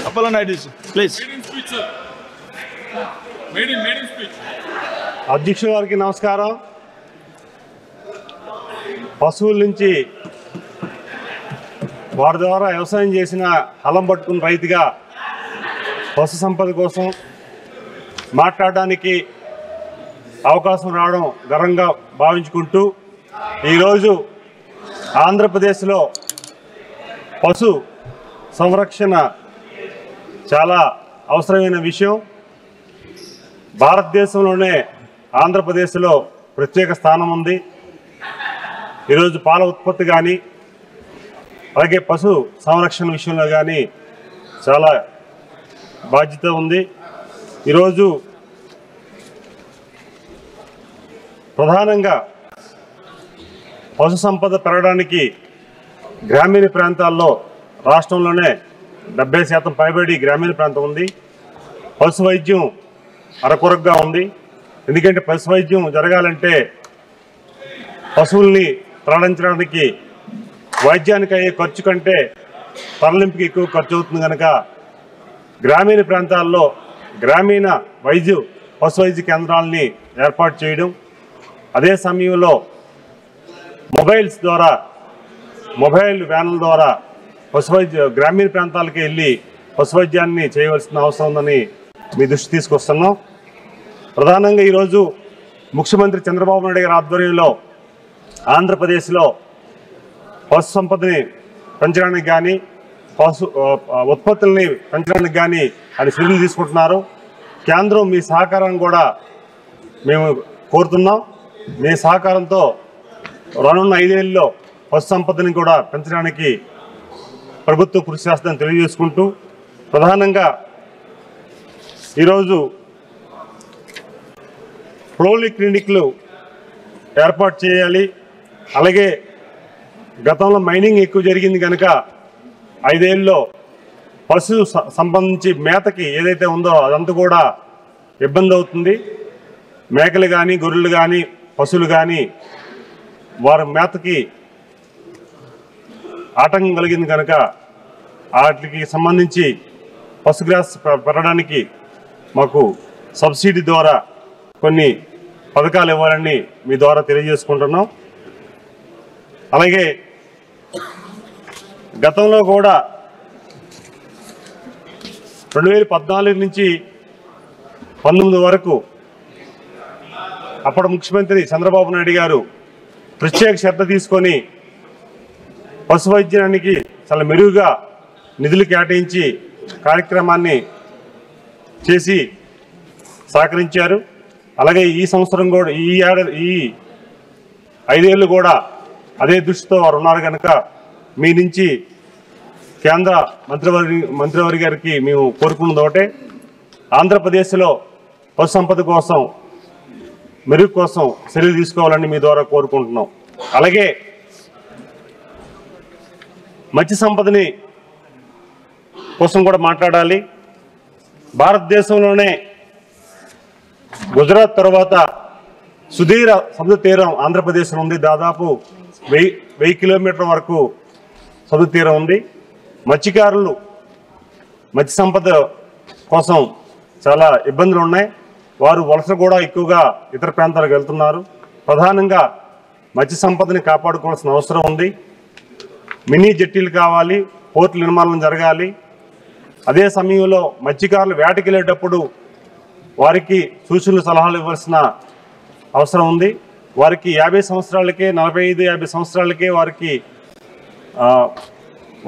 Appala Naidu, please. అధ్యక్షుల వారికి నమస్కారం. పశువుల నుంచి వారి ద్వారా వ్యవసాయం చేసిన హలం పట్టుకున్న రైతుగా పశు సంపద కోసం మాట్లాడడానికి అవకాశం రావడం గర్వంగా భావించుకుంటూ ఈరోజు ఆంధ్రప్రదేశ్లో పశు సంరక్షణ చాలా అవసరమైన విషయం. భారతదేశంలోనే ఆంధ్రప్రదేశ్లో ప్రత్యేక స్థానం ఉంది. ఈరోజు పాల ఉత్పత్తి కానీ అలాగే పశు సంరక్షణ విషయంలో కానీ చాలా బాధ్యత ఉంది. ఈరోజు ప్రధానంగా పశు సంపద పెరగడానికి గ్రామీణ ప్రాంతాల్లో రాష్ట్రంలోనే 70% పైబడి గ్రామీణ ప్రాంతం ఉంది. పశు వైద్యం అరకొరగా ఉంది. ఎందుకంటే పశు వైద్యం జరగాలంటే పశువుల్ని తరలించడానికి వైద్యానికి అయ్యే ఖర్చు కంటే తరలింపుకి ఎక్కువ ఖర్చు అవుతుంది కనుక గ్రామీణ ప్రాంతాల్లో గ్రామీణ పశు వైద్య కేంద్రాలని ఏర్పాటు చేయడం, అదే సమయంలో మొబైల్ వ్యాన్ల ద్వారా గ్రామీణ ప్రాంతాలకు వెళ్ళి పశు వైద్యాన్ని చేయవలసిన అవసరం ఉందని మీ దృష్టి తీసుకొస్తున్నాం. ప్రధానంగా ఈరోజు ముఖ్యమంత్రి చంద్రబాబు నాయుడు గారి ఆధ్వర్యంలో ఆంధ్రప్రదేశ్లో పశు సంపదని పెంచడానికి కానీ పశు ఉత్పత్తుల్ని పెంచడానికి కానీ అది చర్యలు తీసుకుంటున్నారు. కేంద్రం మీ సహకారం కూడా మేము కోరుతున్నాం. మీ సహకారంతో రానున్న 5 ఏళ్ళలో పశు సంపదని కూడా పెంచడానికి ప్రభుత్వం కృషి చేస్తుందని తెలియజేసుకుంటూ ప్రధానంగా ఈరోజు పోలీ క్లినిక్లు ఏర్పాటు చేయాలి. అలాగే గతంలో మైనింగ్ ఎక్కువ జరిగింది కనుక 5 ఏళ్ళలో పశు సంబంధించి మేతకి ఏదైతే ఉందో అదంతా కూడా ఇబ్బంది అవుతుంది. మేకలు కానీ గొర్రెలు కానీ పశువులు కానీ వారి మేతకి ఆటంకం కలిగింది కనుక వాటికి సంబంధించి పశుగ్రాస్ పెరగడానికి మాకు సబ్సిడీ ద్వారా కొన్ని పథకాలు ఇవ్వాలని మీ ద్వారా తెలియజేసుకుంటున్నాం. అలాగే గతంలో కూడా 2014 నుంచి 19 వరకు అప్పటి ముఖ్యమంత్రి చంద్రబాబు నాయుడు గారు ప్రత్యేక శ్రద్ధ తీసుకొని పశు వైద్యానికి చాలా మెరుగుగా నిధులు కేటాయించి కార్యక్రమాన్ని చేసి సహకరించారు. అలాగే ఈ సంవత్సరం కూడా ఈ 5 ఏళ్ళు కూడా అదే దృష్టితో వారు ఉన్నారు కనుక మీ నుంచి కేంద్ర మంత్రివర్గ గారికి మేము కోరుకున్నది ఒకటే, ఆంధ్రప్రదేశ్లో పశు సంపద కోసం మెరుగు కోసం చర్యలు తీసుకోవాలని మీ ద్వారా కోరుకుంటున్నాం. అలాగే మత్స్య సంపదని కోసం కూడా మాట్లాడాలి. భారతదేశంలోనే గుజరాత్ తర్వాత సుదీర సముద్ర తీరం ఆంధ్రప్రదేశ్లో ఉంది. దాదాపు 1000 కిలోమీటర్ల వరకు సముద్ర తీరం ఉంది. మత్స్యకారులు మత్స్య సంపద కోసం చాలా ఇబ్బందులు ఉన్నాయి. వారు వలస కూడా ఎక్కువగా ఇతర ప్రాంతాలకు వెళ్తున్నారు. ప్రధానంగా మత్స్య సంపదని కాపాడుకోవాల్సిన అవసరం ఉంది. మినీ జట్టీలు కావాలి, పోర్టుల నిర్మాణం జరగాలి. అదే సమయంలో మత్స్యకారులు వేటకి వెళ్ళేటప్పుడు వారికి సూచనలు సలహాలు ఇవ్వాల్సిన అవసరం ఉంది. వారికి 50 సంవత్సరాలకే 45-50 సంవత్సరాలకే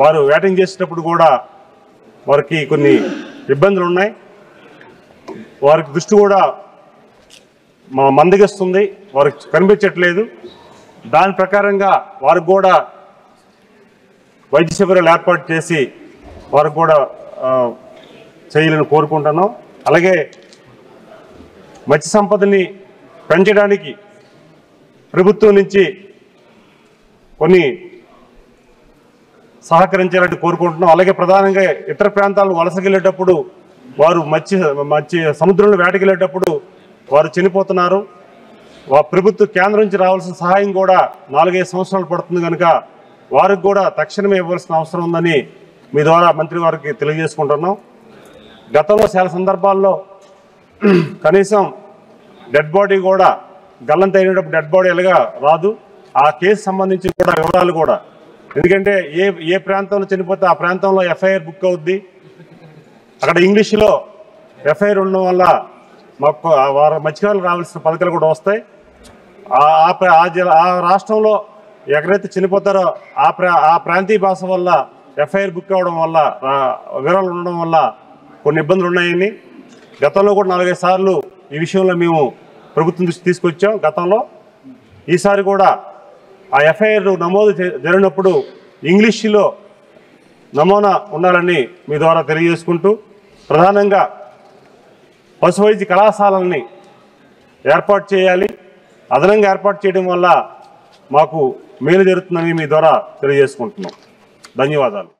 వారు వేటం చేసేటప్పుడు కూడా వారికి కొన్ని ఇబ్బందులు ఉన్నాయి. వారికి దృష్టి కూడా మందగిస్తుంది, వారికి కనిపించట్లేదు. దాని ప్రకారంగా వారికి కూడా వైద్య శిబిరాలు ఏర్పాటు చేసి వారికి కూడా చేయాలని కోరుకుంటున్నాం. అలాగే మత్స్య సంపదని పెంచడానికి ప్రభుత్వం నుంచి కొన్ని సహకరించాలని కోరుకుంటున్నాం. అలాగే ప్రధానంగా ఇతర ప్రాంతాలను వలసకెళ్ళేటప్పుడు వారు సముద్రంలో వేటకెళ్ళేటప్పుడు వారు చనిపోతున్నారు. ప్రభుత్వ కేంద్రం నుంచి రావాల్సిన సహాయం కూడా 4-5 సంవత్సరాలు పడుతుంది కనుక వారికి కూడా తక్షణమే ఇవ్వాల్సిన అవసరం ఉందని మీ ద్వారా మంత్రి వారికి తెలియజేసుకుంటున్నాం. గతంలో చాలా సందర్భాల్లో కనీసం డెడ్ బాడీ కూడా గల్లంత అయినప్పుడు డెడ్ బాడీ ఎలాగా రాదు. ఆ కేసు సంబంధించి కూడా వివరాలు కూడా, ఎందుకంటే ఏ ప్రాంతంలో చనిపోతే ఆ ప్రాంతంలో ఎఫ్ఐఆర్ బుక్ అవుద్ది. అక్కడ ఇంగ్లీష్లో ఎఫ్ఐఆర్ ఉండడం వల్ల మాకు వారు మత్స్యకారులు రావాల్సిన పథకాలు కూడా వస్తాయి. ఆ రాష్ట్రంలో ఎక్కడైతే చనిపోతారో ఆ ప్రాంతీయ భాష వల్ల ఎఫ్ఐఆర్ బుక్ అవ్వడం వల్ల వివరాలు ఉండడం వల్ల కొన్ని ఇబ్బందులు ఉన్నాయని గతంలో కూడా 4-5 సార్లు ఈ విషయంలో మేము ప్రభుత్వం దృష్టి తీసుకొచ్చాం గతంలో. ఈసారి కూడా ఆ ఎఫ్ఐఆర్ నమోదు జరిగినప్పుడు ఇంగ్లీష్లో నమూనా ఉండాలని మీ ద్వారా తెలియజేసుకుంటూ, ప్రధానంగా పశు వైద్య కళాశాలల్ని ఏర్పాటు చేయాలి. అదనంగా ఏర్పాటు చేయడం వల్ల మాకు మేలు జరుగుతుందని మీ ద్వారా తెలియజేసుకుంటున్నాం. ధన్యవాదాలు.